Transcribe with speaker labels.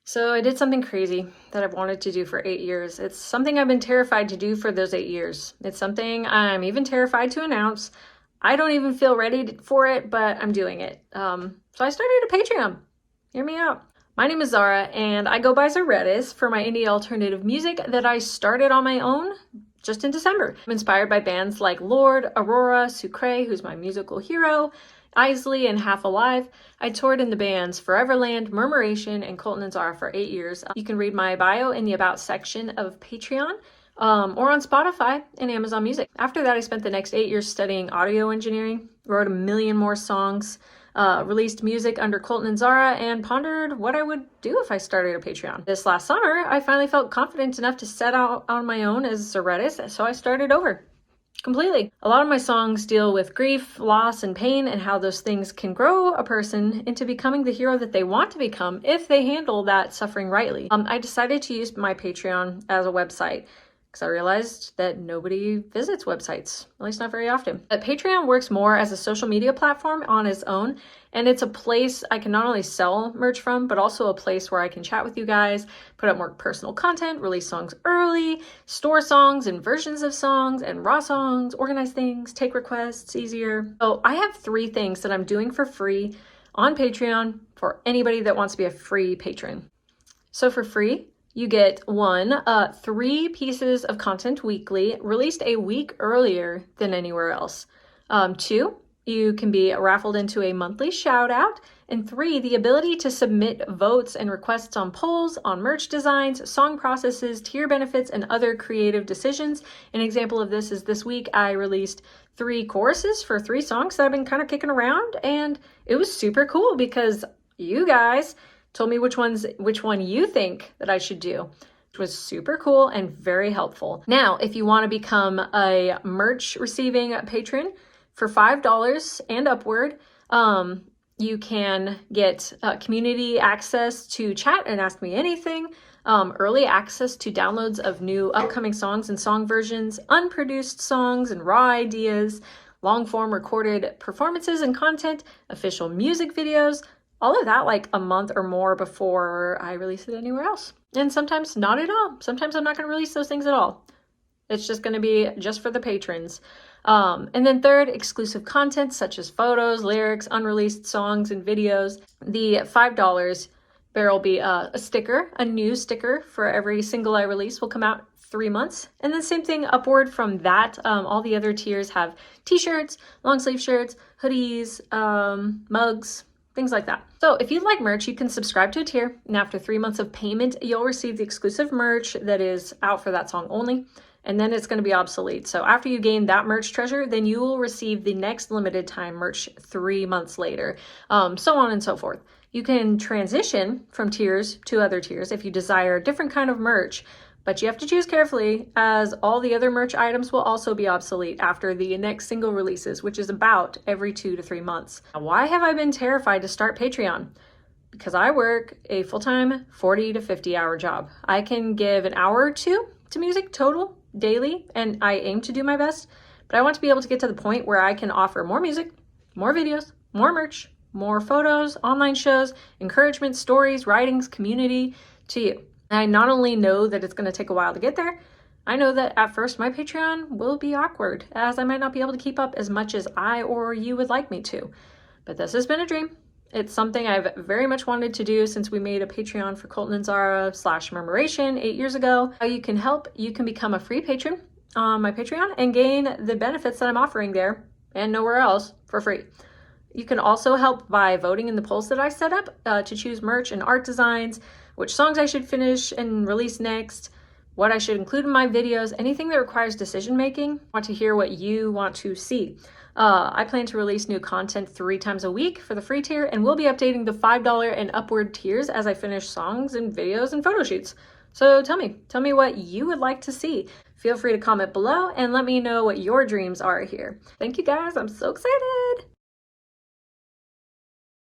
Speaker 1: So I did something crazy that I've wanted to do for 8 years. It's something I've been terrified to do for those 8 years. It's something I'm even terrified to announce. I don't even feel ready for it, but I'm doing it. So I started a Patreon. Hear me out. My name is Zara, and I go by Zaretis for my indie alternative music that I started on my own just in December. I'm inspired by bands like Lorde, Aurora, Sucre, who's my musical hero, Isley, and Half Alive. I toured in the bands Foreverland, Murmuration, and Colton and Zara for 8 years. You can read my bio in the About section of Patreon, or on Spotify and Amazon Music. After that, I spent the next 8 years studying audio engineering, wrote a million more songs, released music under Colton and Zara, and pondered what I would do if I started a Patreon. This last summer, I finally felt confident enough to set out on my own as Zaretis, so I started over. Completely. A lot of my songs deal with grief, loss, and pain, and how those things can grow a person into becoming the hero that they want to become if they handle that suffering rightly. I decided to use my Patreon as a website because I realized that nobody visits websites, at least not very often. But Patreon works more as a social media platform on its own, and it's a place I can not only sell merch from, but also a place where I can chat with you guys, put up more personal content, release songs early, store songs and versions of songs and raw songs, organize things, take requests easier. So I have 3 things that I'm doing for free on Patreon for anybody that wants to be a free patron. So for free, you get 3 pieces of content weekly, released a week earlier than anywhere else. 2, you can be raffled into a monthly shout out. And 3, the ability to submit votes and requests on polls, on merch designs, song processes, tier benefits, and other creative decisions. An example of this is this week I released 3 choruses for 3 songs that I've been kind of kicking around, and it was super cool because you guys told me which one you think that I should do, which was super cool and very helpful. Now, if you want to become a merch receiving patron for $5 and upward, you can get community access to chat and ask me anything, early access to downloads of new upcoming songs and song versions, unproduced songs and raw ideas, long-form recorded performances and content, official music videos, all of that like a month or more before I release it anywhere else. And sometimes not at all. Sometimes I'm not going to release those things at all. It's just going to be just for the patrons. And then 3rd, exclusive content such as photos, lyrics, unreleased songs, and videos. The $5 there will be a sticker, a new sticker for every single I release will come out 3 months. And then same thing upward from that. All the other tiers have t-shirts, long sleeve shirts, hoodies, mugs, things like that. So if you'd like merch, you can subscribe to a tier, and after 3 months of payment, you'll receive the exclusive merch that is out for that song only, and then it's going to be obsolete. So after you gain that merch treasure, then you will receive the next limited time merch 3 months later, so on and so forth. You can transition from tiers to other tiers if you desire a different kind of merch, but you have to choose carefully, as all the other merch items will also be obsolete after the next single releases, which is about every 2 to 3 months. Now, why have I been terrified to start Patreon? Because I work a full-time 40 to 50 hour job. I can give an hour or 2 to music total daily, and I aim to do my best, but I want to be able to get to the point where I can offer more music, more videos, more merch, more photos, online shows, encouragement, stories, writings, community to you. I not only know that it's going to take a while to get there, I know that at first my Patreon will be awkward, as I might not be able to keep up as much as I or you would like me to. But this has been a dream. It's something I've very much wanted to do since we made a Patreon for Colton and Zara /Murmuration 8 years ago. How you can help, you can become a free patron on my Patreon and gain the benefits that I'm offering there and nowhere else for free. You can also help by voting in the polls that I set up to choose merch and art designs, which songs I should finish and release next, what I should include in my videos, anything that requires decision making. I want to hear what you want to see. I plan to release new content 3 times a week for the free tier, and we'll be updating the $5 and upward tiers as I finish songs and videos and photo shoots. So tell me what you would like to see. Feel free to comment below and let me know what your dreams are here. Thank you guys, I'm so excited.